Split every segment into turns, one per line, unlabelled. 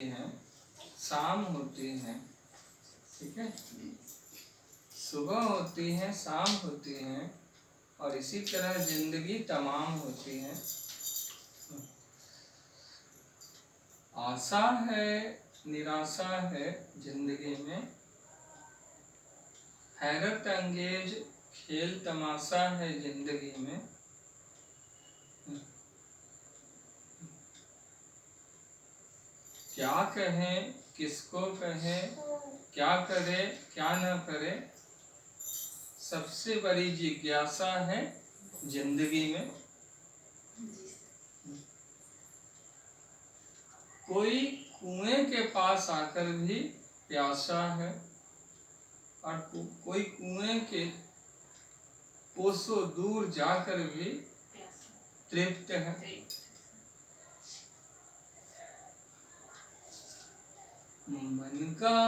हैं, शाम होती है, ठीक है, सुबह होती है, शाम होती है, और इसी तरह जिंदगी तमाम होती है। आशा है, निराशा है जिंदगी में, हैरत अंगेज खेल तमाशा है जिंदगी में। क्या कहें, किसको कहें, क्या करे क्या न करे, सबसे बड़ी जिज्ञासा है जिंदगी में। कोई कुएं के पास आकर भी प्यासा है, और कोई कुएं के कोसों दूर जाकर भी तृप्त है। मन का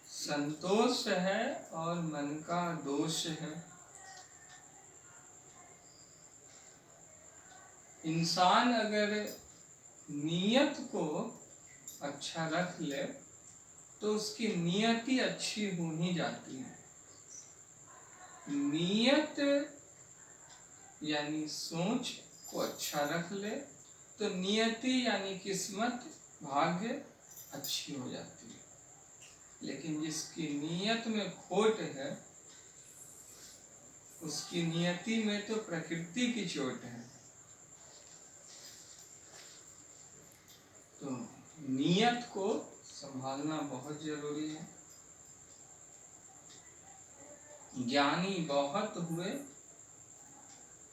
संतोष है और मन का दोष है। इंसान अगर नीयत को अच्छा रख ले तो उसकी नीयत ही अच्छी हो ही जाती है। नीयत यानी सोच को अच्छा रख ले तो नियति यानी किस्मत, भाग्य अच्छी हो जाती है। लेकिन जिसकी नीयत में खोट है उसकी नियति में तो प्रकृति की चोट है। तो नियत को संभालना बहुत जरूरी है। ज्ञानी बहुत हुए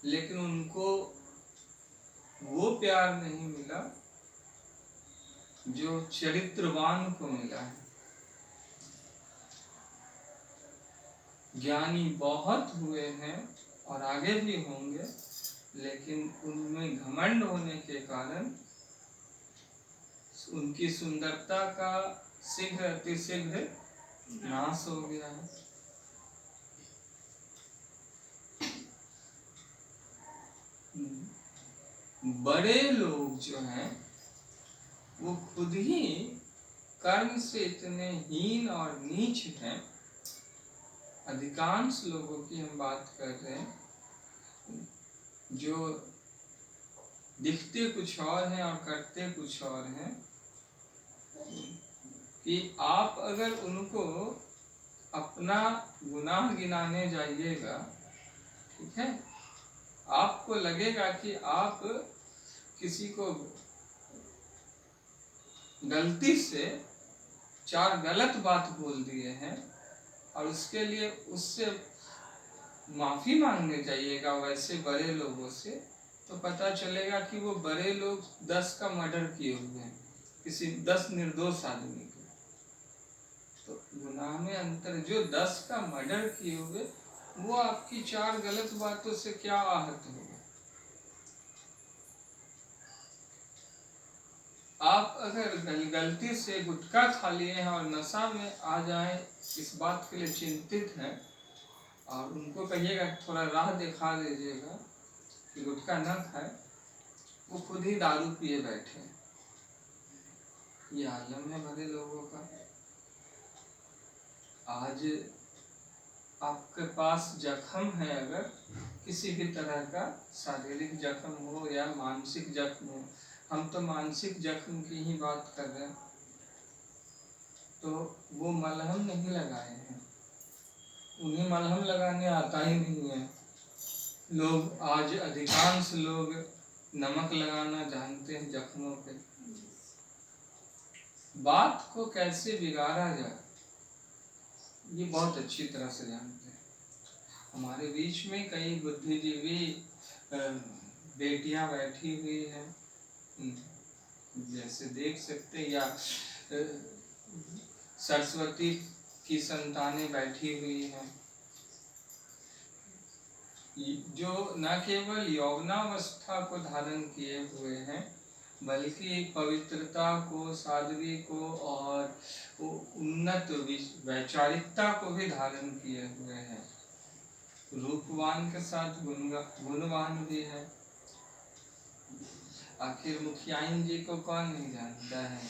लेकिन उनको वो प्यार नहीं मिला जो चरित्रवान को मिला है। ज्ञानी बहुत हुए हैं और आगे भी होंगे, लेकिन उनमें घमंड होने के कारण उनकी सुंदरता का शीघ्र अतिशीघ्र नाश हो गया है। बड़े लोग जो हैं वो खुद ही कर्म से इतने हीन और नीच हैं। अधिकांश लोगों की हम बात कर रहे हैं जो दिखते कुछ और हैं और करते कुछ और हैं, कि आप अगर उनको अपना गुनाह गिनाने जाइएगा, ठीक है, आपको लगेगा कि आप किसी को गलती से 4 गलत बात बोल दिए हैं और उसके लिए उससे माफी मांगने जाइएगा वैसे बड़े लोगों से, तो पता चलेगा कि वो बड़े लोग 10 का मर्डर किए हुए हैं, किसी 10 निर्दोष आदमी को। तो गुनाह में अंतर, जो 10 का मर्डर किए हुए वो आपकी 4 गलत बातों से क्या आहत होगा। आप अगर गलती से गुटखा खा लिए हैं और नशा में आ जाएं, इस बात के लिए चिंतित हैं और उनको कहिएगा थोड़ा राह दिखा दीजिएगा कि गुटखा न खाए, वो खुद ही दारू पिए बैठे। ये आलम है बड़े लोगों का। आज आपके पास जख्म है, अगर किसी भी तरह का शारीरिक जख्म हो या मानसिक जख्म हो, हम तो मानसिक जख्म की ही बात कर रहे हैं, तो वो मलहम नहीं लगाए हैं, उन्हें मलहम लगाने आता ही नहीं है। लोग आज अधिकांश लोग नमक लगाना जानते हैं जख्मों पे। बात को कैसे बिगाड़ा जाए ये बहुत अच्छी तरह से जानते हैं। हमारे बीच में कई बुद्धिजीवी बेटियां बैठी हुई हैं, जैसे देख सकते हैं, या सरस्वती की संतानें बैठी हुई हैं, जो न केवल यौवनावस्था को धारण किए हुए हैं बल्कि पवित्रता को, साध्वी को और उन्नत वैचारिकता को भी धारण किए हुए हैं। रूपवान के साथ गुणवान भी है। आखिर मुखियाइन जी को कौन नहीं जानता है?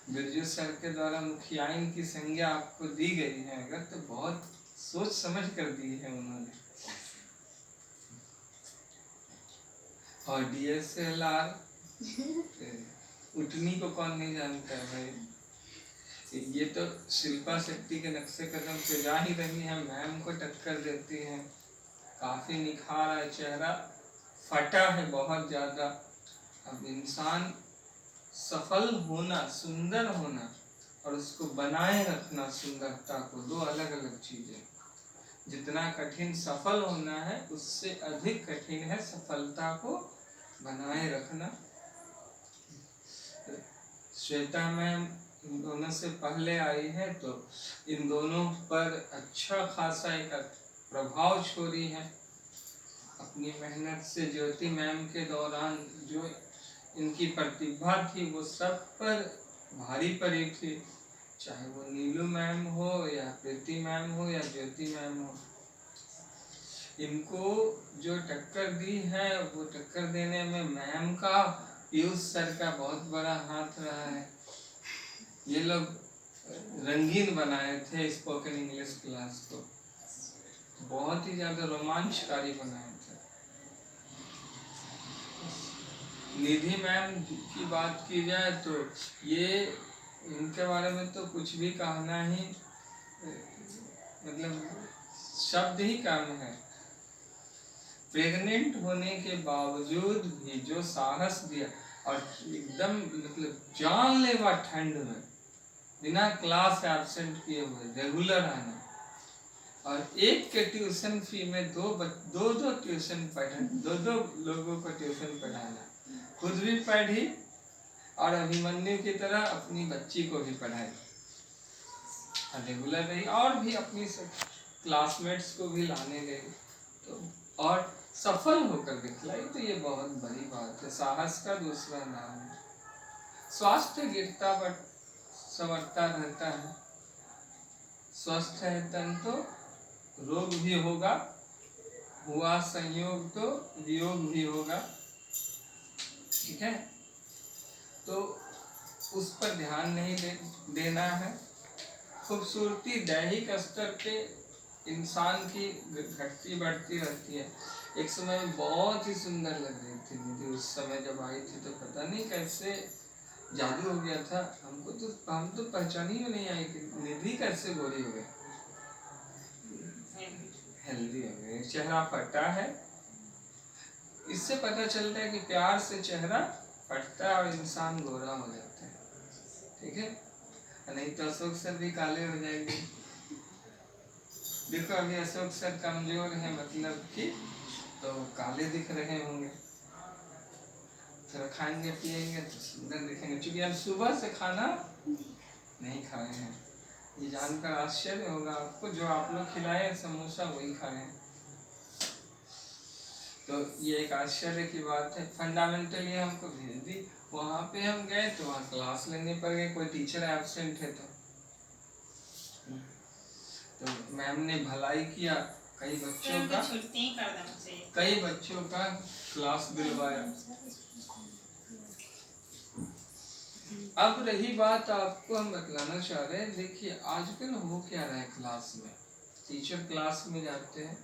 बिरजू सर के द्वारा मुखियाइन की संज्ञा आपको दी गई है अगर, तो बहुत सोच समझ कर दी है उन्होंने। और DSLR उठनी को कौन नहीं जानता है भाई? ये तो शिल्पा शेट्टी के नक्शे कदम पे जा ही रही है, मैम को टक्कर देती है, काफी निखार है, चेहरा फटा है बहुत ज्यादा। अब इंसान सफल होना, सुंदर होना और उसको बनाए रखना सुंदरता को, दो अलग अलग चीजें। जितना कठिन सफल होना है उससे अधिक कठिन है सफलता को बनाए रखना। श्वेता मैम इन दोनों से पहले आई है तो इन दोनों पर अच्छा खासा एक प्रभाव छोड़ी है अपनी मेहनत से। ज्योति मैम के दौरान जो इनकी प्रतिभा थी वो सब पर भारी पड़ी थी, चाहे वो नीलू मैम हो या प्रीति मैम हो या ज्योति मैम हो। इनको जो टक्कर दी है वो टक्कर देने में मैम का, पीयूष सर का बहुत बड़ा हाथ रहा है। ये लोग रंगीन बनाए थे स्पोकन इंग्लिश क्लास को, बहुत ही ज्यादा रोमांचकारी बनाए थे। निधि मैम की बात की जाए तो ये, इनके बारे में तो कुछ भी कहना ही मतलब शब्द ही कम है। प्रेग्नेंट होने के बावजूद भी जो साहस दिया और एकदम मतलब जानलेवा ठंड में बिना क्लास एब्सेंट किए हुए रेगुलर आना, और एक के ट्यूशन फी में दो ट्यूशन पढ़ा, दो लोगों को ट्यूशन पढ़ाना, खुद भी पढ़ी और अभिमन्यु की तरह अपनी बच्ची को भी पढ़ाई, रेगुलर रही और भी अपनी क्लासमेट्स को भी लाने गई तो, और सफल होकर दिखलाई। तो ये बहुत बड़ी बात है, साहस का दूसरा नाम है। स्वास्थ्य गिरता बट संवरता रहता है, स्वस्थ है तन तो रोग भी होगा, हुआ संयोग तो वियोग भी होगा, ठीक है? तो उस पर ध्यान नहीं देना है। खूबसूरती दैहिक स्तर पे इंसान की घटती बढ़ती रहती है। एक समय में बहुत ही सुंदर लग रही थी निधि, उस समय जब आई थी तो पता नहीं कैसे जादू हो गया था, हमको तो, हम तो पहचान ही में नहीं आई कि निधि कैसे गोरी हो गई, हेल्दी हो गई, चेहरा फटा है। इससे पता चलता है कि प्यार से चेहरा फटता है और इंसान गोरा हो जाता है, ठीक है? नहीं तो अशोक सर भी काले हो जाएंगे। देखो अभी अशोक सर कमजोर है, मतलब कि तो काले दिख रहे होंगे, थोड़ा खाएंगे पिएंगे तो सुंदर दिखेंगे, क्योंकि अब सुबह से खाना नहीं खाए हैं। ये जानकर आश्चर्य होगा आपको, जो आप लोग खिलाए समोसा वही खाए हैं, तो ये एक आश्चर्य की बात है। फंडामेंटली हमको भेज दी, वहाँ पे हम गए तो वहाँ क्लास लेने पड़ गए, कोई टीचर एब्सेंट है तो मैम ने भलाई किया, कई बच्चों का क्लास दिलवाया। अब रही बात, आपको हम बतलाना चाह रहे हैं, देखिए आजकल हो क्या रहा है क्लास में, टीचर क्लास में जाते हैं,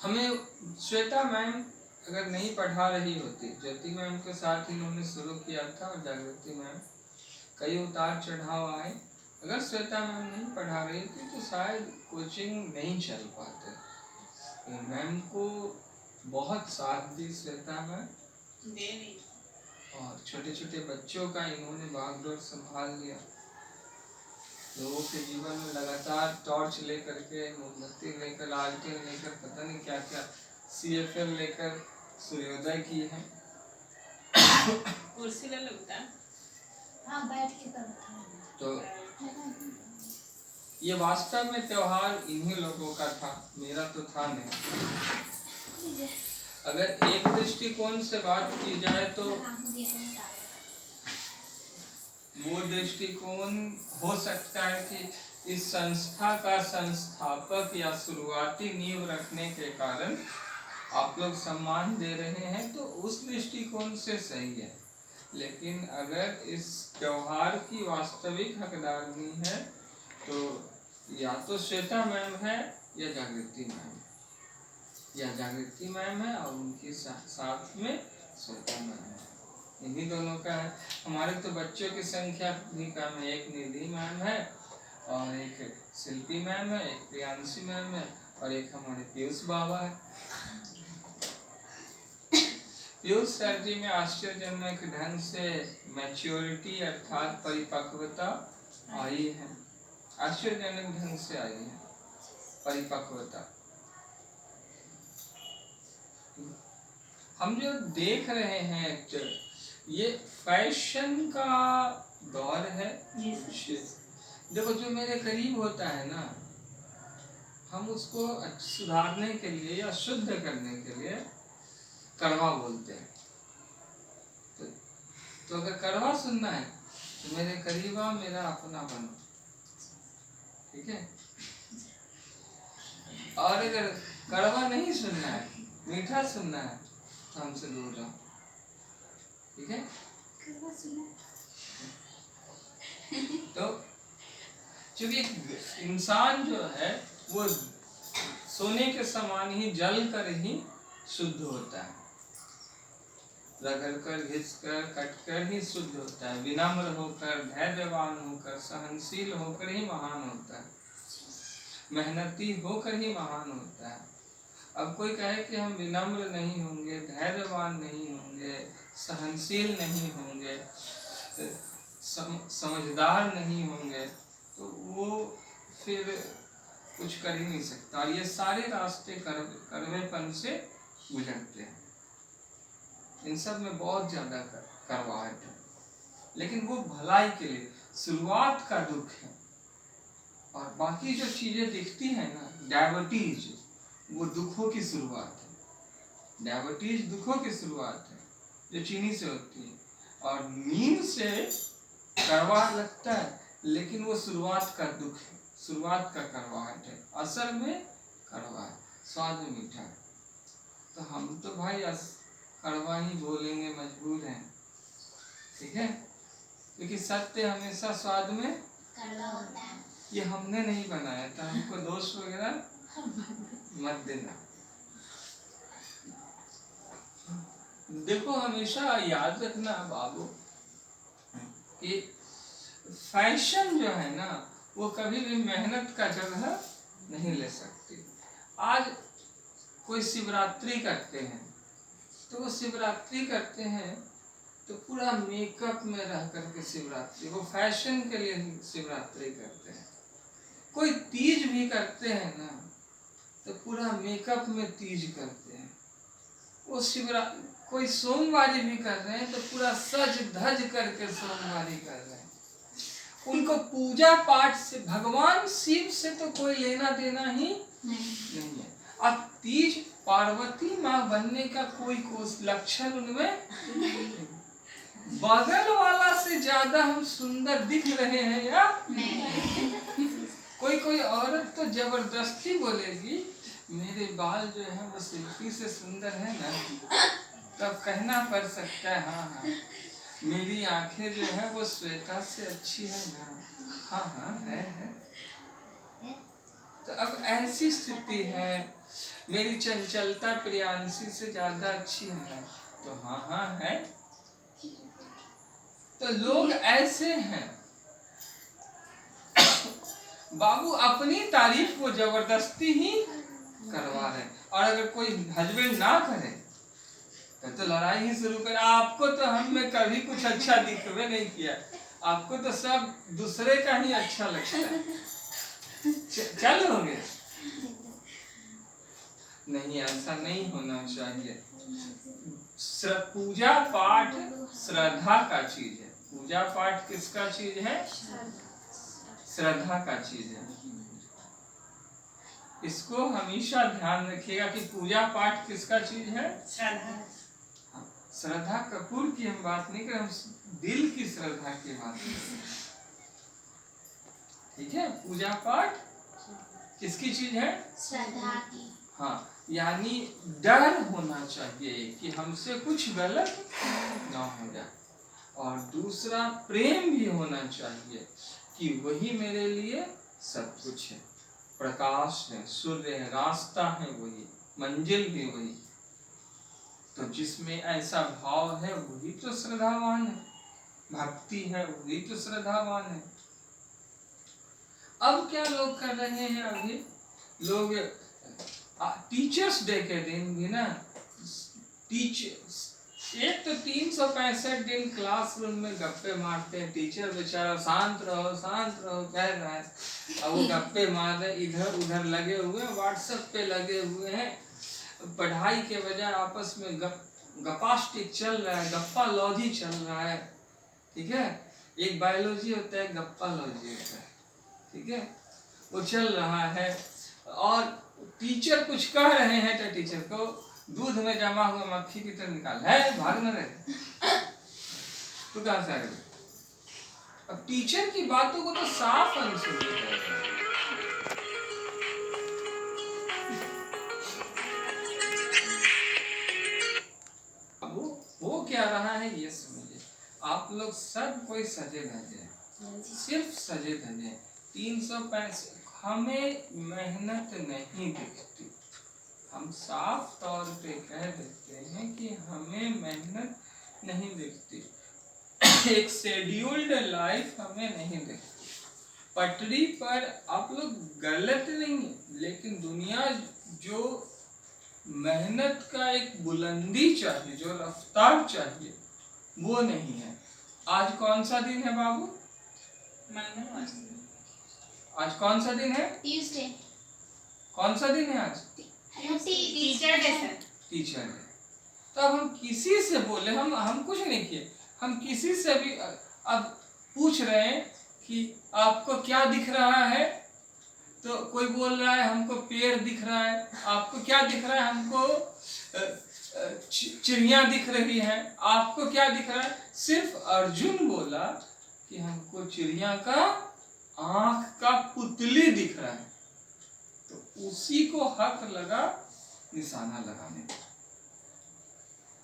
हमें श्वेता मैम अगर नहीं पढ़ा रही होती, ज्योति मैम के साथ इन्होंने शुरू किया था और जागृति मैम, कई उतार चढ़ाव आए, अगर श्वेता मैम नहीं पढ़ा रही थी तो शायद कोचिंग नहीं चल पाते। मैम को बहुत साथ दी श्वेता मैम, और छोटे छोटे बच्चों का इन्होंने बागडोर संभाल लिया, लोगों के जीवन में लगातार टॉर्च लेकर के, मोमबत्ती लेकर, लालटेन लेकर, पता नहीं क्या क्या CFL लेकर सूर्योदय की है।
कुर्सी ले लगता, हाँ बैठ के करता।
तो ये वास्तव में त्योहार इन्हीं लोगों का था, मेरा तो था नहीं। अगर एक दृष्टिकोण से बात की जाए तो वो दृष्टिकोण हो सकता है कि इस संस्था का संस्थापक या शुरुआती नींव रखने के कारण आप लोग सम्मान दे रहे हैं तो उस दृष्टिकोण से सही है, लेकिन अगर इस त्योहार की वास्तविक हकदारनी है तो या तो श्वेता मैम है या जागृति मैम, या जागृति मैम है और उनके साथ में श्वेता मैम है, इन्हीं दोनों का है। हमारे तो बच्चों की संख्या भी कम है, एक निधि मैम है और एक शिल्पी मैम है, एक प्रियांशी मैम है और एक हमारे पीयूष बाबा है। पीयूष सर जी में आश्चर्यजनक ढंग से मैच्योरिटी अर्थात परिपक्वता आई है, आश्चर्यजनक ढंग से आई है परिपक्वता। हम जो देख रहे हैं ये फैशन का दौर है। देखो जो मेरे करीब होता है ना, हम उसको सुधारने के लिए या शुद्ध करने के लिए कड़वा बोलते हैं। तो अगर कड़वा सुनना है तो मेरे करीब आओ, मेरा अपना बनो, ठीक है। और अगर कड़वा नहीं सुनना है, मीठा सुनना है तो हमसे दूर रहो, ठीक है। तो चूंकि इंसान जो है वो सोने के समान ही जल कर ही शुद्ध होता है, रगड़ कर घिस कर कट कर ही शुद्ध होता है, विनम्र होकर धैर्यवान होकर सहनशील होकर ही महान होता है, मेहनती होकर ही महान होता है। अब कोई कहे कि हम विनम्र नहीं होंगे, धैर्यवान नहीं होंगे, सहनशील नहीं होंगे, समझदार नहीं होंगे, तो वो फिर कुछ कर ही नहीं सकता। और ये सारे रास्ते कड़वेपन से गुजरते हैं, इन सब में बहुत ज्यादा कड़वाहट है, लेकिन वो भलाई के लिए शुरुआत का दुख है। और बाकी जो चीजें दिखती हैं ना, डायबिटीज, वो दुखों की शुरुआत है। डायबिटीज दुखों की शुरुआत है जो चीनी से होती है, और नींद से कड़वा लगता है, लेकिन वो शुरुआत का दुख है, शुरुआत का कड़वाहट है, असल में कड़वा है, स्वाद में मीठा है। तो हम तो भाई कड़वा ही बोलेंगे, मजबूर हैं, ठीक है, क्योंकि सत्य हमेशा स्वाद में
कड़वा होता है।
ये हमने नहीं बनाया था, हमको दोष वगैरह मत देना। देखो हमेशा याद रखना बाबू कि फैशन जो है ना वो कभी भी मेहनत का जगह नहीं ले सकती। आज कोई शिवरात्रि करते हैं तो वो शिवरात्रि करते हैं तो पूरा मेकअप में रह करके शिवरात्रि, वो फैशन के लिए शिवरात्रि करते हैं। कोई तीज भी करते हैं ना तो पूरा मेकअप में तीज करते हैं। वो कोई सोमवारी भी कर रहे हैं तो पूरा सज धज करके सोमवारी कर रहे हैं। उनको पूजा पाठ से, भगवान शिव से तो कोई लेना देना ही नहीं है। अब तीज पार्वती माँ बनने का कोई लक्षण उनमें बगल वाला से ज्यादा हम सुंदर दिख रहे हैं या कोई औरत तो जबरदस्ती बोलेगी मेरे बाल जो है वो शिल्पी से सुंदर है ना, तब कहना पड़ सकता है हाँ हाँ, मेरी आंखें जो है वो श्वेता से अच्छी है ना, हाँ हाँ है। तो अब ऐसी स्थिति है, मेरी चंचलता प्रियांशी से ज्यादा अच्छी है, तो हाँ हाँ है। तो लोग ऐसे हैं बाबू, अपनी तारीफ को जबरदस्ती ही करवा रहे। और अगर कोई हस्बैंड ना करे तो लड़ाई ही शुरू करे, आपको तो हम में कभी कुछ अच्छा दिखवे नहीं किया, आपको तो सब दूसरे का ही अच्छा लगता है, चल होंगे। नहीं, ऐसा नहीं होना चाहिए। पूजा पाठ श्रद्धा का चीज है। पूजा पाठ किसका चीज है? श्रद्धा का चीज है। इसको हमेशा ध्यान रखिएगा कि पूजा पाठ किसका चीज है? श्रद्धा। श्रद्धा कपूर की हम बात नहीं कर, हम दिल की श्रद्धा की बात कर रहे हैं, ठीक है। पूजा पाठ किसकी चीज है?
श्रद्धा की।
हाँ, यानी डर होना चाहिए कि हमसे कुछ गलत ना हो जाए। और दूसरा प्रेम भी होना चाहिए कि वही मेरे लिए सब कुछ है, प्रकाश है, सूर्य है, रास्ता है वही, मंजिल भी वही। तो जिसमें ऐसा भाव है वही तो श्रद्धावान है, भक्ति है वही तो श्रद्धावान है। अब क्या लोग कर रहे हैं, अभी लोग टीचर्स डे के दिन भी ना, टीचर्स एक तो 365 दिन क्लासरूम में गप्पे मारते हैं, टीचर बेचारा शांत रहो कह रहा है, अब वो गप्पे मार रहे, इधर उधर लगे हुए हैं, व्हाट्सएप पे लगे हुए हैं, पढ़ाई के बजाय आपस में गपास्टिक चल रहा है, गप्पा लॉजी चल रहा है। ठीक है, एक बायोलॉजी होता है, गप्पा लॉजी होता है, ठीक है, वो चल रहा है। और टीचर कुछ कह रहे हैं तो टीचर को दूध में जमा हुआ मक्खी की तरह निकाल है, भाग न रहे तो कहां से आएगा। अब टीचर की बातों को तो साफ अनसुनी है। वो क्या रहा है ये समझिए, आप लोग सब कोई सजे धजे, सिर्फ सजे धजे। 365 हमें मेहनत नहीं दिखती, हम साफ तौर पे कह देते हैं कि हमें मेहनत नहीं दिखती। एक शेड्यूल्ड लाइफ हमें नहीं दिखती। पटरी पर आप लोग गलत नहीं, लेकिन दुनिया जो मेहनत का एक बुलंदी चाहिए, जो रफ्तार चाहिए, वो नहीं है। आज कौन सा दिन है बाबू? मंगलवार। आज कौन सा दिन है?
ट्यूसडे।
कौन सा दिन है आज?
Teacher day sir.
Teacher day. तो अब हम किसी से बोले, हम कुछ नहीं किए, हम किसी से भी अब पूछ रहे हैं कि आपको क्या दिख रहा है, तो कोई बोल रहा है हमको पेड़ दिख रहा है, आपको क्या दिख रहा है, हमको चिड़िया दिख रही है, आपको क्या दिख रहा है। सिर्फ अर्जुन बोला कि हमको चिड़िया का आंख का पुतली दिख रहा है, तो उसी को हक लगा निशाना लगाने का।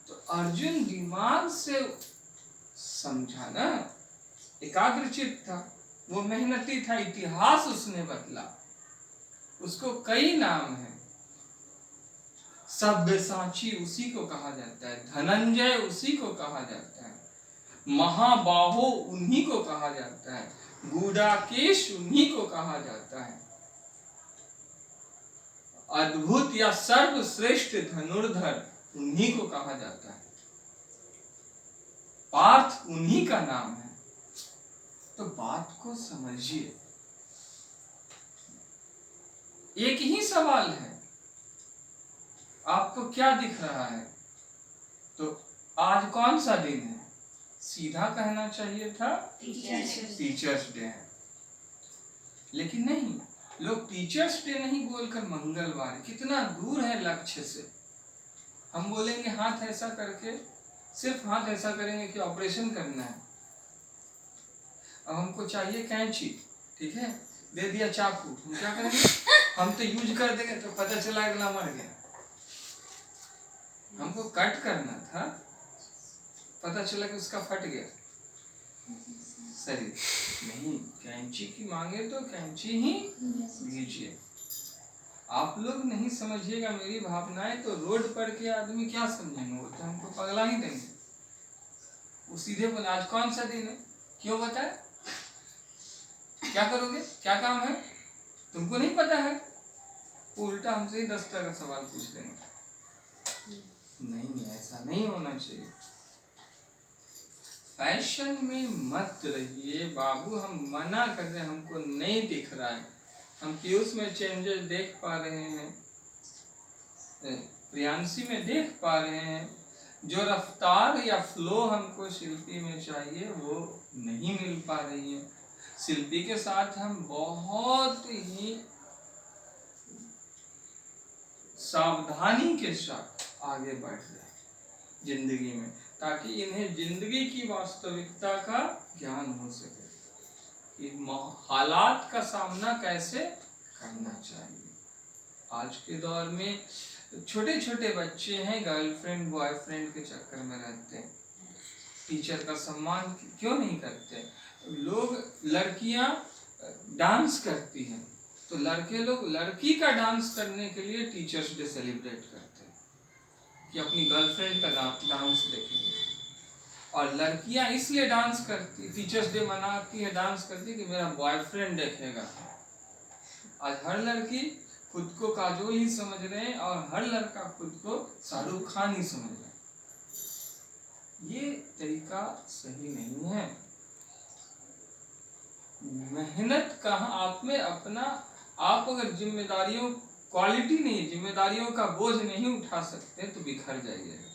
तो अर्जुन दिमाग से समझा ना, एकाग्रचित था, वो मेहनती था, इतिहास उसने बदला, उसको कई नाम है, सब्यसाची उसी को कहा जाता है, धनंजय उसी को कहा जाता है, महाबाहो उन्हीं को कहा जाता है, गुडाकेश उन्हीं को कहा जाता है, अद्भुत या सर्वश्रेष्ठ धनुर्धर उन्हीं को कहा जाता है, पार्थ उन्हीं का नाम है। तो बात को समझिए, एक ही सवाल है, आपको क्या दिख रहा है। तो आज कौन सा दिन है? सीधा कहना चाहिए था टीचर्स डे है, लेकिन नहीं, लोग टीचर्स डे नहीं बोलकर मंगलवार, कितना दूर है लक्ष्य से। हम बोलेंगे हाथ ऐसा करके, सिर्फ हाथ ऐसा करेंगे कि ऑपरेशन करना है, अब हमको चाहिए कैंची, ठीक है, दे दिया चाकू, हम क्या करेंगे, हम तो यूज कर देंगे तो पता चला अगला मर गया। हमको कट करना था, पता चला कि उसका फट गया शरीर, नहीं, कैंची की मांगे तो कैंची ही दीजिए। आप लोग नहीं समझिएगा मेरी भावनाएं, तो रोड पर के आदमी क्या समझेंगे, वो तो हमको पगला ही देंगे। वो सीधे बोले आज कौन सा दिन है, क्यों बताए, क्या करोगे, क्या काम है, तुमको नहीं पता है, उल्टा हमसे ही 10 तरह का सवाल पूछ देंगे। नहीं, ऐसा नहीं होना चाहिए। फैशन में मत रहिए बाबू, हम मना कर रहे हैं, हमको नहीं दिख रहा है, हम पीयूष में चेंजेस देख पा रहे हैं, प्रियांशी में देख पा रहे हैं, जो रफ्तार या फ्लो हमको शिल्पी में चाहिए वो नहीं मिल पा रही है। शिल्पी के साथ हम बहुत ही सावधानी के साथ आगे बढ़ रहे हैं जिंदगी में, ताकि इन्हें जिंदगी की वास्तविकता का ज्ञान हो सके कि हालात का सामना कैसे करना चाहिए। आज के दौर में छोटे छोटे बच्चे हैं, गर्लफ्रेंड बॉयफ्रेंड के चक्कर में रहते हैं, टीचर का सम्मान क्यों नहीं करते। लोग, लड़कियां डांस करती हैं तो लड़के लोग लड़की का डांस करने के लिए टीचर्स डे सेलिब्रेट करते हैं कि अपनी गर्लफ्रेंड का डांस देखेंगे। और लड़कियां इसलिए डांस करती, टीचर्स डे मनाती है, डांस करती कि मेरा बॉयफ्रेंड देखेगा। आज हर लड़की खुद को काजोल ही समझ रहे हैं और हर लड़का खुद को शाहरुख खान ही समझ रहे हैं। ये तरीका सही नहीं है। मेहनत कहाँ आप में अपना, आप अगर जिम्मेदारियों, क्वालिटी नहीं, जिम्मेदारियों का बोझ नहीं उठा सकते तो बिखर जाइएगा।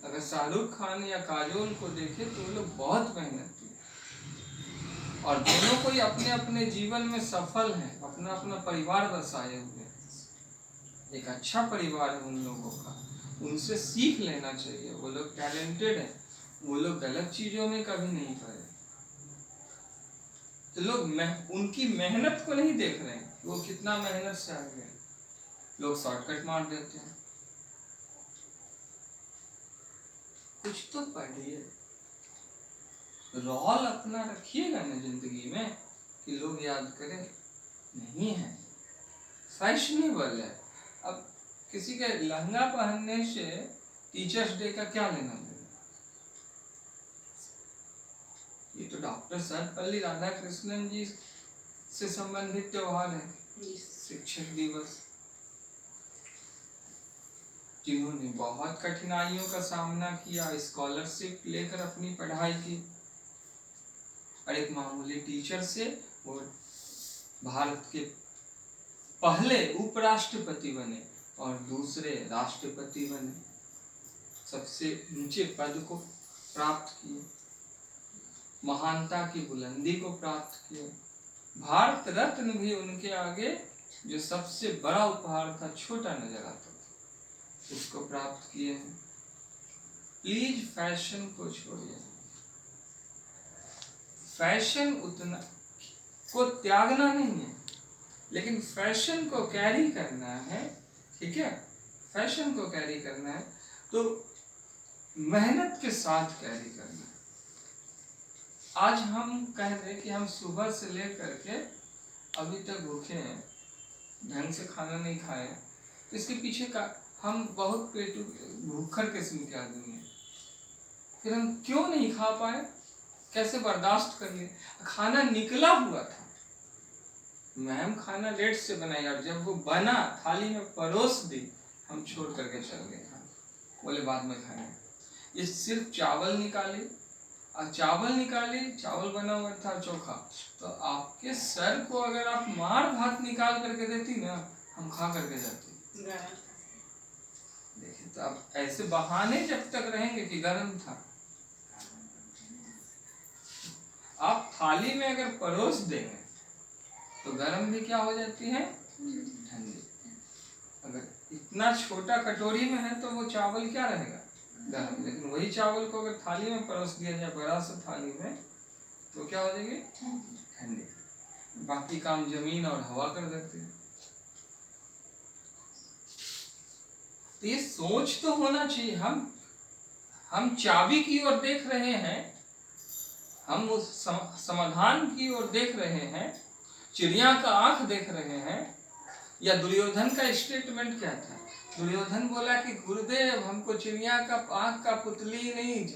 अगर शाहरुख खान या काजोल को देखे तो वो लोग बहुत मेहनती हैं और दोनों कोई अपने अपने जीवन में सफल हैं, अपना अपना परिवार बसाए हुए हैं। एक अच्छा परिवार है उन लोगों का, उनसे सीख लेना चाहिए। वो लोग टैलेंटेड हैं, वो लोग गलत चीजों में कभी नहीं पड़े। तो लोग उनकी मेहनत को नहीं देख रहे हैं, वो कितना मेहनत से आगे हैं। लोग शॉर्टकट मार देते हैं। कुछ तो पढ़िए, रोल अपना रखिएगा ना जिंदगी में कि लोग याद करें। नहीं है, फैशनेबल है। अब किसी के लहंगा पहनने से टीचर्स डे का क्या लेना देना। ये तो डॉक्टर सर्वपल्ली राधाकृष्णन जी से संबंधित त्योहार है, शिक्षक दिवस, जिन्होंने बहुत कठिनाइयों का सामना किया, स्कॉलरशिप लेकर अपनी पढ़ाई की और एक मामूली टीचर से वो भारत के पहले उपराष्ट्रपति बने और दूसरे राष्ट्रपति बने, सबसे ऊंचे पद को प्राप्त किए, महानता की बुलंदी को प्राप्त किए। भारत रत्न भी उनके आगे, जो सबसे बड़ा उपहार था, छोटा नजर आता था, उसको प्राप्त किए हैं। प्लीज फैशन को छोड़िए, फैशन उतना को त्यागना नहीं है, लेकिन फैशन को कैरी करना है। ठीक है, फैशन को कैरी करना है तो मेहनत के साथ कैरी करना है। आज हम कह रहे कि हम सुबह से लेकर के अभी तक भूखे हैं, ढंग से खाना नहीं खाए, तो इसके पीछे का हम बहुत पेटू भूखर किस्म के आदमी हैं। फिर हम क्यों नहीं खा पाए, कैसे बर्दाश्त कर लिए। खाना निकला हुआ था, मैम खाना लेट से बनाई और जब वो बना थाली में परोस दी, हम छोड़ करके चल गए, बोले बाद में खाएंगे। ये सिर्फ चावल निकाली और चावल बना हुआ था चोखा, तो आपके सर को अगर आप मार भात निकाल करके देती ना, हम खा करके जाते। देखिए, तो अब ऐसे बहाने जब तक रहेंगे कि गर्म था। आप थाली में अगर परोस देंगे तो गर्म भी क्या हो जाती है, ठंडी। अगर इतना छोटा कटोरी में है तो वो चावल क्या रहेगा, गर्म। लेकिन वही चावल को अगर थाली में परोस दिया जाए, बड़ा सा थाली में, तो क्या हो जाएगी, ठंडी। बाकी काम जमीन और हवा कर देते हैं। तो ये सोच तो होना चाहिए। हम चाबी की ओर देख रहे हैं, हम उस समाधान की ओर देख रहे हैं, चिड़िया का आंख देख रहे हैं। या दुर्योधन का स्टेटमेंट क्या था, दुर्योधन बोला कि गुरुदेव हमको चिड़िया का आंख का पुतली नहीं,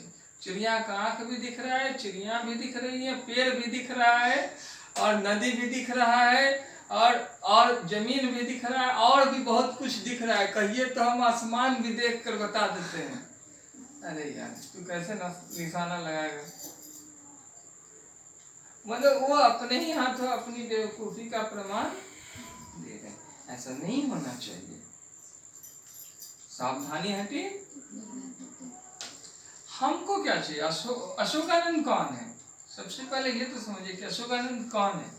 चिड़िया का आंख भी दिख रहा है, चिड़िया भी दिख रही है, पेड़ भी दिख रहा है, और नदी भी दिख रहा है, और जमीन भी दिख रहा है, और भी बहुत कुछ दिख रहा है। कहिए तो हम आसमान भी देख कर बता देते हैं। अरे यार, तू कैसे निशाना लगाएगा। मतलब वो अपने ही हाथों अपनी बेवकूफी का प्रमाण दे रहे हैं। ऐसा नहीं होना चाहिए। सावधानी हटी। हमको क्या चाहिए, अशोकानंद कौन है। सबसे पहले ये तो समझिए कि अशोकानंद कौन है।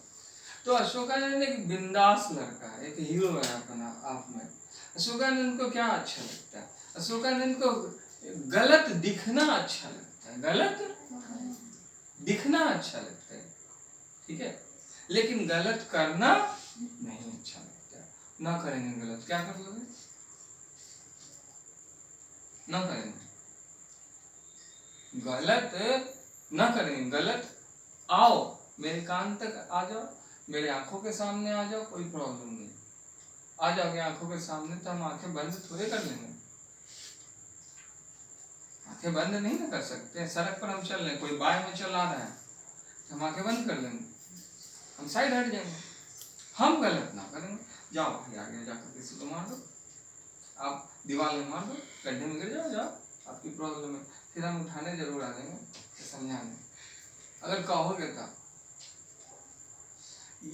तो अशोकानंद एक बिंदास लड़का है, एक हीरो है अपना आप में। अशोकानंद को क्या अच्छा लगता है, अशोकानंद को गलत दिखना अच्छा लगता है, गलत दिखना अच्छा लगता है, ठीक है, लेकिन गलत करना नहीं अच्छा लगता है। ना करेंगे गलत, क्या कर लोगे? ना करेंगे गलत, ना करेंगे गलत। आओ मेरे कान तक आ जाओ, मेरे आंखों के सामने आ जाओ, कोई प्रॉब्लम नहीं। आ जाओगे आंखों के सामने तो हम आंखें बंद थोड़े कर लेंगे, आंखें बंद नहीं ना कर सकते। सड़क पर हम चल रहे हैं, कोई बाएं में चला रहा है तो हम आंखें बंद कर लेंगे, हम साइड हट जाएंगे। हम गलत ना करेंगे। जाओ भाई आगे जाकर किसी को मार दो, आप दीवार में मार दो, गड्ढे में गिर जाओ, जाओ आपकी प्रॉब्लम है। फिर हम उठाने जरूर आ जाएंगे, समझाने, अगर कहोगे तो।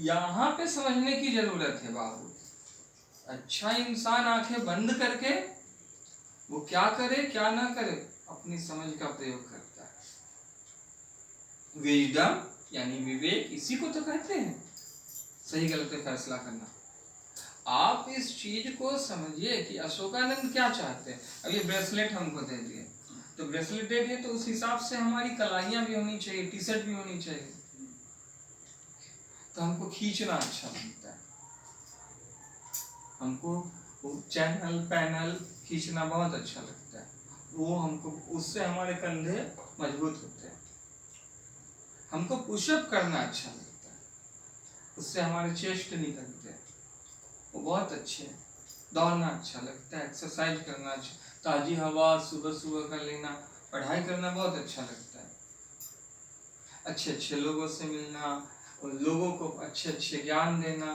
यहाँ पे समझने की जरूरत है बाबू। अच्छा इंसान आंखें बंद करके वो क्या करे क्या ना करे अपनी समझ का प्रयोग करता है। विजडम यानी विवेक इसी को तो कहते हैं, सही गलत का फैसला करना। आप इस चीज को समझिए कि अशोकानंद क्या चाहते हैं। अब ये ब्रेसलेट हमको दे दिए, तो ब्रेसलेट दे दिए तो उस हिसाब से हमारी कलाइयां भी होनी चाहिए, टी शर्ट भी होनी चाहिए, तो हमको खींचना अच्छा लगता है, हमको चैनल पैनल खींचना बहुत अच्छा लगता है। वो हमको, उससे हमारे कंधे मजबूत होते हैं। हमको पुशअप करना अच्छा लगता है, उससे हमारे चेस्ट निकलते हैं, वो बहुत अच्छे हैं। दौड़ना अच्छा लगता है, एक्सरसाइज करना अच्छा, ताजी हवा सुबह सुबह का लेना, पढ़ाई करना बहुत अच्छा लगता है। अच्छे अच्छे लोगों से मिलना, और लोगों को अच्छे अच्छे ज्ञान देना,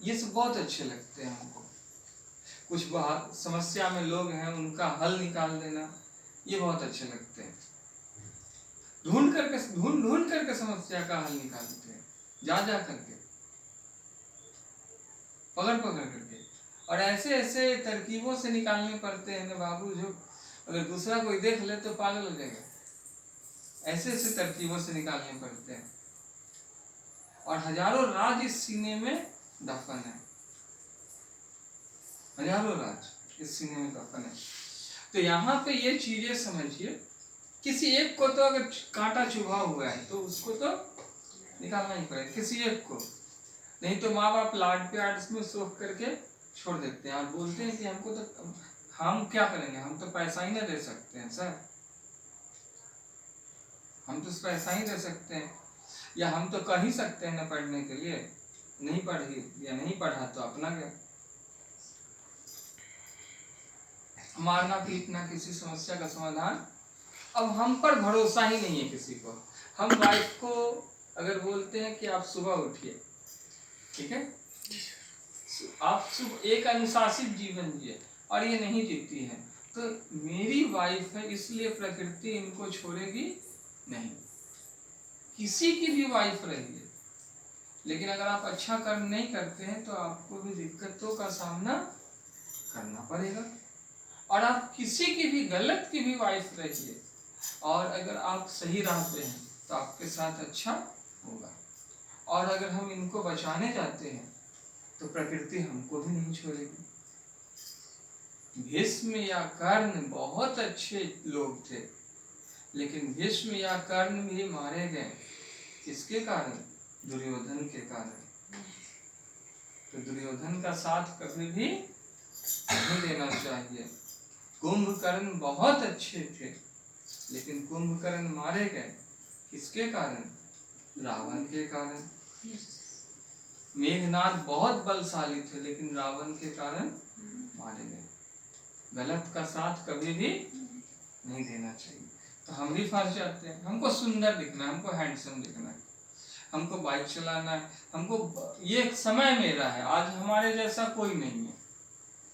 ये सब बहुत अच्छे लगते हैं हमको। कुछ समस्या में लोग हैं उनका हल निकाल देना, ये बहुत अच्छे लगते हैं। ढूंढ करके समस्या का हल निकालते हैं, जा जा करके, पकड़ करके। और ऐसे ऐसे तरकीबों से निकालने पड़ते हैं ना बाबू, जो अगर दूसरा कोई देख ले तो पागल हो जाएगा। ऐसे ऐसे तरकीबों से निकालने पड़ते हैं, और हजारों राज इस सीने में दफन है, हजारों राज इस सीने में दफन है। तो यहाँ पे ये चीजें समझिए, किसी एक को तो अगर कांटा चुभा हुआ है तो उसको तो निकालना ही पड़ेगा, किसी एक को। नहीं तो माँ बाप लाड प्यार में सोख करके छोड़ देते हैं, और बोलते हैं कि हमको तो, हम क्या करेंगे, हम तो पैसा ही ना दे सकते हैं सर, हम तो पैसा ही दे सकते हैं, या हम तो कह ही सकते हैं ना पढ़ने के लिए, नहीं पढ़ी या नहीं पढ़ा तो अपना गया। मारना पीटना किसी समस्या का समाधान, अब हम पर भरोसा ही नहीं है किसी को। हम वाइफ को अगर बोलते हैं कि आप सुबह उठिए, ठीक है, आप सुबह एक अनुशासित जीवन जिए, और ये नहीं जीती है, तो मेरी वाइफ है इसलिए प्रकृति इनको छोड़ेगी नहीं। किसी की भी वाइफ रही है, लेकिन अगर आप अच्छा कर्म नहीं करते हैं तो आपको भी दिक्कतों का सामना करना पड़ेगा। और आप किसी की भी, गलत की भी वाइफ रहिए, और अगर आप सही राह पे हैं तो आपके साथ अच्छा होगा। और अगर हम इनको बचाने जाते हैं तो प्रकृति हमको भी नहीं छोड़ेगी। भीष्म या कर्ण बहुत अच्छे लोग थे, लेकिन भीष्म या कर्ण भी मारे गए, किसके कारण? दुर्योधन के कारण। तो दुर्योधन का साथ कभी भी नहीं देना चाहिए। कुंभकर्ण बहुत अच्छे थे, लेकिन कुंभकर्ण मारे गए किसके कारण? रावण के कारण। मेघनाद बहुत बलशाली थे, लेकिन रावण के कारण मारे गए। गलत का साथ कभी भी नहीं देना चाहिए। तो हम भी फंस जाते हैं, हमको सुंदर दिखना है, हमको हैंडसम दिखना है, हमको बाइक चलाना है, हमको ये समय मेरा है, आज हमारे जैसा कोई नहीं है,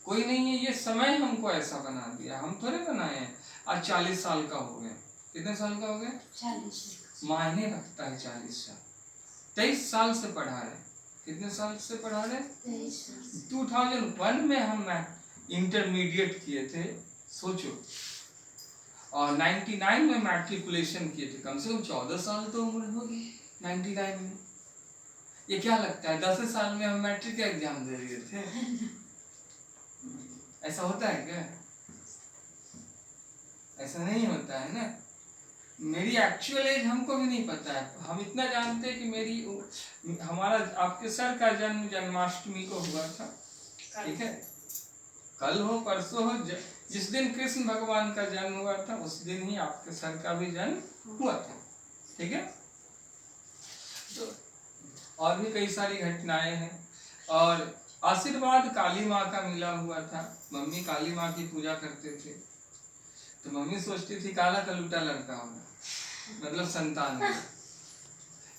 कोई नहीं है, ये समय हमको ऐसा बना दिया, हम थोड़े बनाए हैं। आज 40 साल का हो गए, कितने साल का हो गए?
40।
मायने रखता है 40 साल। 23 साल से पढ़ा रहे, कितने साल से पढ़ा रहे? 2001 में हम इंटरमीडिएट किए थे, सोचो, और 99 में मैट्रिकुलेशन किए थे, कम से कम 14 साल तो उम्र होगी 99 में। ये क्या लगता है 10 साल में हम मैट्रिक का एग्जाम दे रहे थे? ऐसा होता है क्या? ऐसा नहीं होता है ना। मेरी एक्चुअल एज हमको भी नहीं पता है। हम इतना जानते हैं कि हमारा आपके सर का जन्म जन्माष्टमी को हुआ था, ठीक है। कल हो परसों हो, जिस दिन कृष्ण भगवान का जन्म हुआ था उस दिन ही आपके सर का भी जन्म हुआ था, ठीक है। तो और भी कई सारी घटनाएं हैं। और आशीर्वाद काली माँ का मिला हुआ था। मम्मी काली माँ की पूजा करते थे, तो मम्मी सोचती थी काला कलूटा लड़का होगा, मतलब संतान होगा।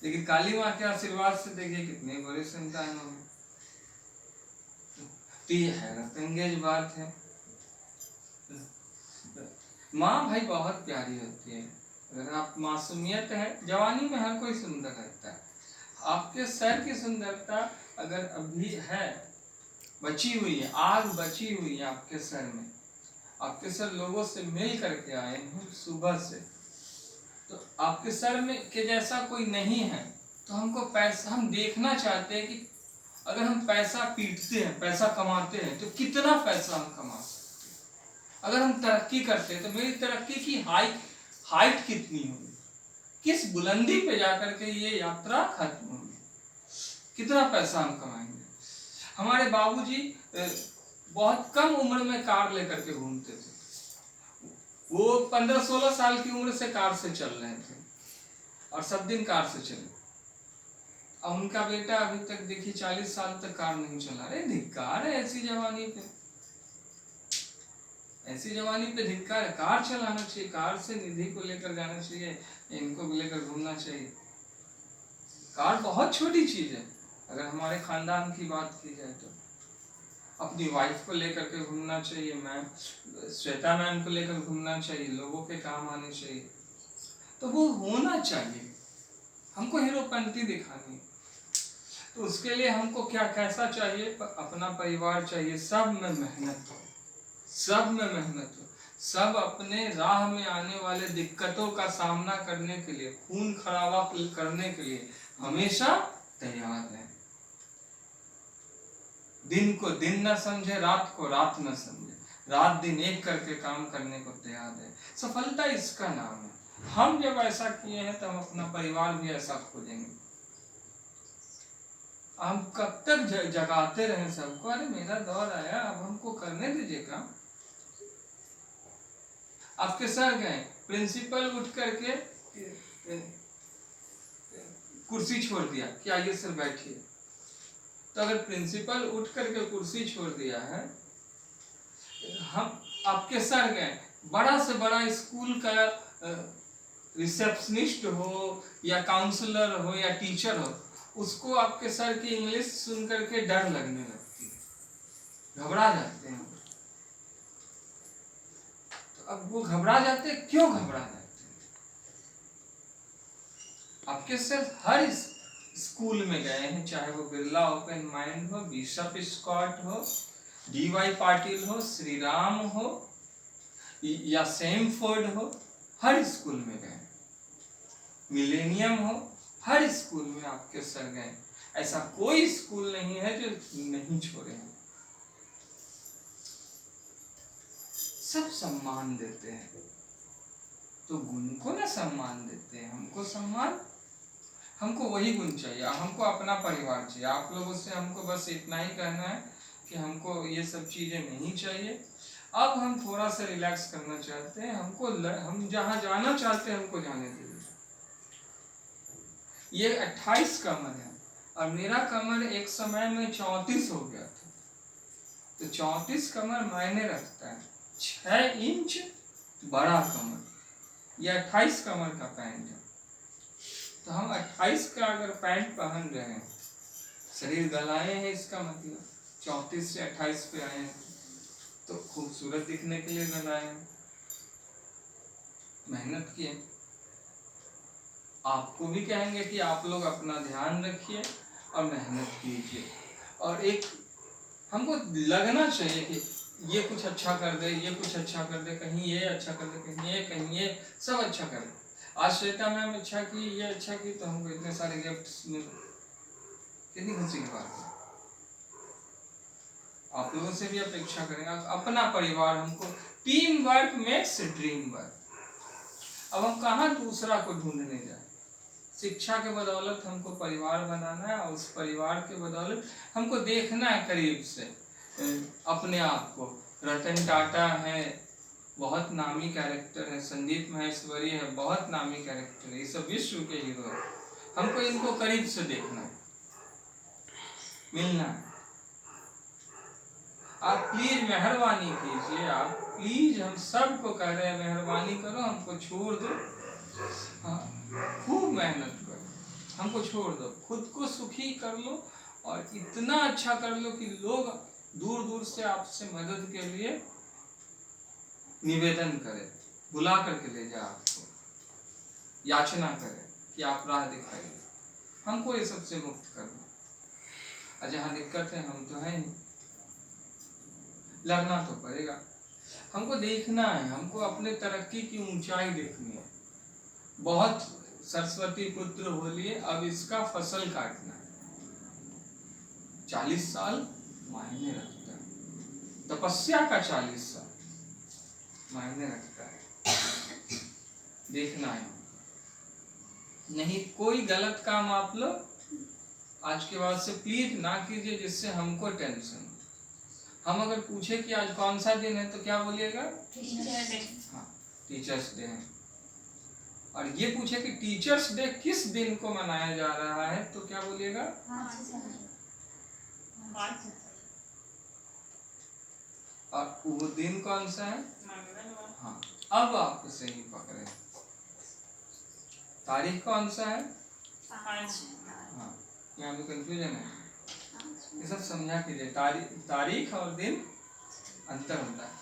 लेकिन काली माँ के आशीर्वाद से देखिए कितने बड़े संतान होंगे। तो ये हैरत अंगेज बात है। माँ भाई बहुत प्यारी होती है। अगर आप मासूमियत है, जवानी में हर कोई सुंदर रहता है। आपके सर की सुंदरता अगर अभी है, बची हुई है, आग बची हुई है आपके सर में, आपके सर लोगों से मिल करके आए हैं सुबह से, तो आपके सर में के जैसा कोई नहीं है। तो हमको पैसा, हम देखना चाहते हैं कि अगर हम पैसा पीटते हैं, पैसा कमाते हैं, तो कितना पैसा हम कमा सकते हैं। अगर हम तरक्की करते हैं तो मेरी तरक्की की हाइट कितनी होगी, किस बुलंदी पे जाकर के ये यात्रा खत्म होगी, कितना पैसा हम कमाएंगे। हमारे बाबूजी बहुत कम उम्र में कार लेकर के घूमते थे। वो 15-16 साल की उम्र से कार से चल रहे थे और सब दिन कार से चले। और उनका बेटा अभी तक देखिए 40 साल तक कार नहीं चला। अरे धिक्कार है ऐसी जवानी पे, ऐसी जवानी पे धिक्कार है। कार चलाना चाहिए, कार से निधि को लेकर जाना चाहिए, इनको लेकर घूमना चाहिए। कार बहुत छोटी चीज है। अगर हमारे खानदान की बात की जाए तो अपनी वाइफ को लेकर के घूमना चाहिए, मैम श्वेता मैम को लेकर घूमना चाहिए, लोगों के काम आने चाहिए। तो वो होना चाहिए, हमको हीरोपंती दिखानी। तो उसके लिए हमको क्या कैसा चाहिए, अपना परिवार चाहिए, सब में मेहनत हो, सब में मेहनत हो, सब अपने राह में आने वाले दिक्कतों का सामना करने के लिए, खून खराबा करने के लिए हमेशा तैयार रहें। दिन को दिन न समझे, रात को रात न समझे, रात दिन एक करके काम करने को तैयार है। सफलता इसका नाम है। हम जब ऐसा किए हैं तो हम अपना परिवार भी ऐसा खोजेंगे। हम कब तक जगाते रहे सबको, अरे मेरा दौर आया, अब हमको करने दीजिए काम। आपके सर गए, प्रिंसिपल उठ करके कुर्सी छोड़ दिया कि आइए सर बैठिए। तो अगर प्रिंसिपल उठ करके कुर्सी छोड़ दिया है, हम आपके सर गए, बड़ा से बड़ा स्कूल का रिसेप्शनिस्ट हो या काउंसलर हो या टीचर हो, उसको आपके सर की इंग्लिश सुन करके डर लगने लगती है, घबरा जाते हैं। तो अब वो घबरा जाते हैं, क्यों घबरा जाते हैं? आपके सर हर स्कूल में गए हैं, चाहे वो बिरला ओपन माइंड हो, बिशप स्कॉट हो, डीवाई पाटिल हो, श्री राम हो या सेमफोर्ड हो, हर स्कूल में गए। मिलेनियम हो, हर स्कूल में आपके सर गए। ऐसा कोई स्कूल नहीं है जो नहीं छोड़े हैं। सब सम्मान देते हैं, तो गुण को ना सम्मान देते हैं। हमको सम्मान, हमको वही गुण चाहिए, हमको अपना परिवार चाहिए। आप लोगों से हमको बस इतना ही कहना है कि हमको ये सब चीजें नहीं चाहिए। अब हम थोड़ा सा रिलैक्स करना चाहते हैं, हम जहाँ जाना चाहते हैं हमको जाने दीजिए। ये 28 कमर है और मेरा कमर एक समय में 34 हो गया था। तो 34 कमर मायने रखता है। 6 इंच बड़ा कमर, ये 28 कमर का पैंट है। तो हम 28 का अगर पैंट पहन रहे हैं, शरीर गलाए हैं, इसका मतलब 34 से 28 पे आए हैं, तो खूबसूरत दिखने के लिए गलाए हैं, मेहनत किए। आपको भी कहेंगे कि आप लोग अपना ध्यान रखिए और मेहनत कीजिए। और एक हमको लगना चाहिए कि ये कुछ अच्छा कर दे, ये कुछ अच्छा कर दे, कहीं ये अच्छा कर दे, कहीं ये सब अच्छा कर दे। आज श्वेता मैम अच्छा की, ये अच्छा की, तो हमको इतने सारे गिफ्ट्स मिले, कितनी खुशी की बात है। आप लोगों से भी अपेक्षा करेंगे, अपना परिवार, हमको team work makes dream work. अब हम कहाँ दूसरा को ढूंढने जाए? शिक्षा के बदौलत हमको परिवार बनाना है, और उस परिवार के बदौलत हमको देखना है करीब से अपने आप को। रतन टाटा है, बहुत नामी कैरेक्टर है, संदीप माहेश्वरी है, बहुत नामी कैरेक्टर है, ये सब विश्व के हीरो है। हमको इनको करीब से देखना है, मिलना है। आप प्लीज मेहरबानी कीजिए, आप प्लीज, हम सबको कह रहे हैं मेहरबानी करो, हमको छोड़ दो। हाँ, खूब मेहनत करो, हमको छोड़ दो, खुद को सुखी कर लो, और इतना अच्छा कर लो कि लोग दूर दूर से आपसे मदद के लिए निवेदन करें, बुला करके ले जाए आपको, याचना करें कि आप राह दिखाइए। हमको ये सबसे मुक्त करना। और जहाँ दिक्कत है, हम तो हैं ही, लड़ना तो पड़ेगा। हमको देखना है, हमको अपने तरक्की की ऊंचाई देखनी है। बहुत सरस्वती पुत्र हो लिए, अब इसका फसल काटना है। 40 साल मायने रखता है, तपस्या का 40 साल मायने रखता है। देखना है, नहीं कोई गलत काम आप लोग आज के बाद से प्लीज ना कीजिए, जिससे हमको टेंशन। हम अगर पूछे कि आज कौन सा दिन है, तो क्या बोलिएगा? हाँ, टीचर्स डे है। और ये पूछे कि टीचर्स डे किस दिन को मनाया जा रहा है, तो क्या बोलिएगा? और वो दिन कौन सा है? हाँ, अब आप सही पकड़े। तारीख कौन सा है? हाँ, यहाँ पे कंफ्यूजन है, ये सब समझा कीजिए। तारीख और दिन अंतर होता है,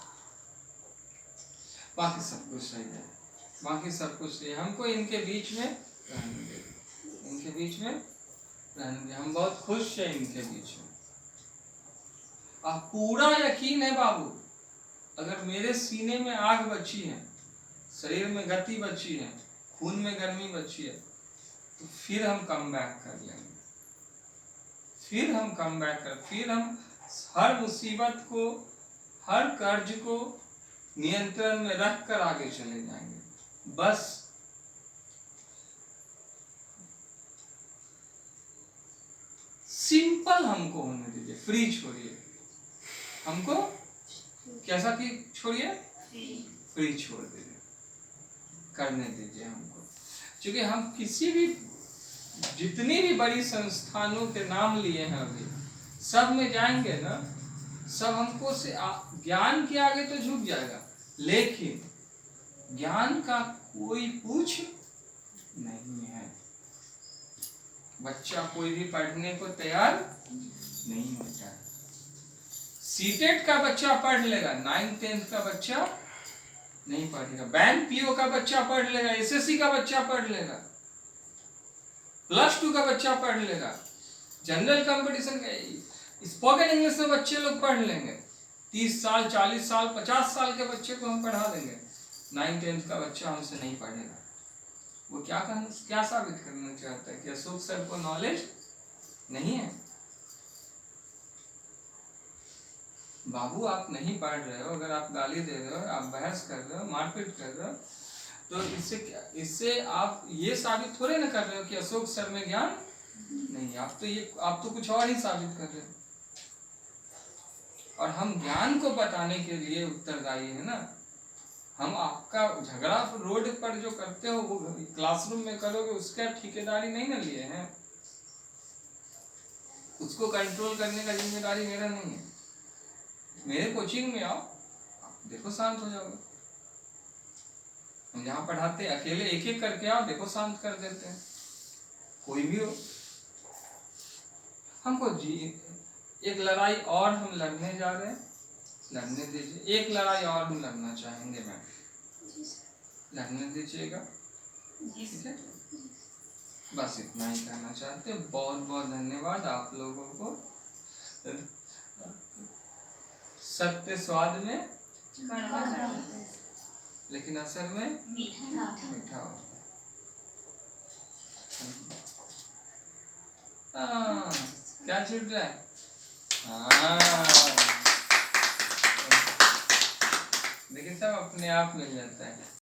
बाकी सब कुछ सही है, बाकी सब कुछ सही है। हमको इनके बीच में रहने दे, इनके बीच में रहने दे, हम बहुत खुश हैं इनके बीच में। आप पूरा यकीन है बाबू, अगर मेरे सीने में आग बची है, शरीर में गति बची है, खून में गर्मी बची है, तो फिर हम कम बैक कर लेंगे, फिर हम कम बैक कर, फिर हम हर मुसीबत को, हर कर्ज को नियंत्रण में रख कर आगे चले जाएंगे। बस सिंपल हमको होने दीजिए, फ्री छोड़िए हमको। कैसा कि छोड़िए? फ्री छोड़ दीजिए, करने दीजिए हमको। क्योंकि हम किसी भी, जितनी भी बड़ी संस्थानों के नाम लिए हैं अभी, सब में जाएंगे ना, सब हमको से ज्ञान के आगे तो झुक जाएगा, लेकिन ज्ञान का कोई पूछ नहीं है। बच्चा कोई भी पढ़ने को तैयार नहीं होता है। सीटेट का बच्चा पढ़ लेगा, 9th 10th का बच्चा नहीं पढ़ेगा, बैंक पीओ का बच्चा पढ़ लेगा, एसएससी का बच्चा पढ़ लेगा, +2 का बच्चा पढ़ लेगा, जनरल कंपटीशन का स्पोकन इंग्लिश में बच्चे लोग पढ़ लेंगे। 30 साल 40 साल 50 साल के बच्चे को हम पढ़ा देंगे, 9th 10th का बच्चा हमसे नहीं पढ़ेगा। वो क्या साबित करना चाहता है कि अशोक सर को नॉलेज नहीं है। बाबू, आप नहीं पढ़ रहे हो, अगर आप गाली दे रहे हो, आप बहस कर रहे हो, मारपीट कर रहे हो, तो इससे आप ये साबित थोड़े ना कर रहे हो कि अशोक सर में ज्ञान नहीं। आप तो कुछ और ही साबित कर रहे हो। और हम ज्ञान को बताने के लिए उत्तरदायी है ना। हम आपका झगड़ा रोड पर जो करते हो, वो क्लासरूम में करोगे, उसका ठेकेदारी नहीं ना लिए हैं। उसको कंट्रोल करने का जिम्मेदारी मेरा नहीं है। मेरे कोचिंग में आओ, देखो शांत हो जाओगे। हम जहाँ पढ़ाते हैं, अकेले एक एक करके आओ, देखो शांत कर देते हैं, कोई भी हो। हमको एक लड़ाई और हम लड़ने जा रहे हैं, लड़ने दीजिए। एक लड़ाई और हम लड़ना चाहेंगे मैम, लड़ने दीजिएगा, ठीक है? बस इतना ही कहना चाहते हैं। बहुत बहुत धन्यवाद आप लोगों को। सत्य स्वाद में लेकिन असर में मीठा होता है। क्या छूट रहा है? देखिए, सब अपने आप मिल जाता है।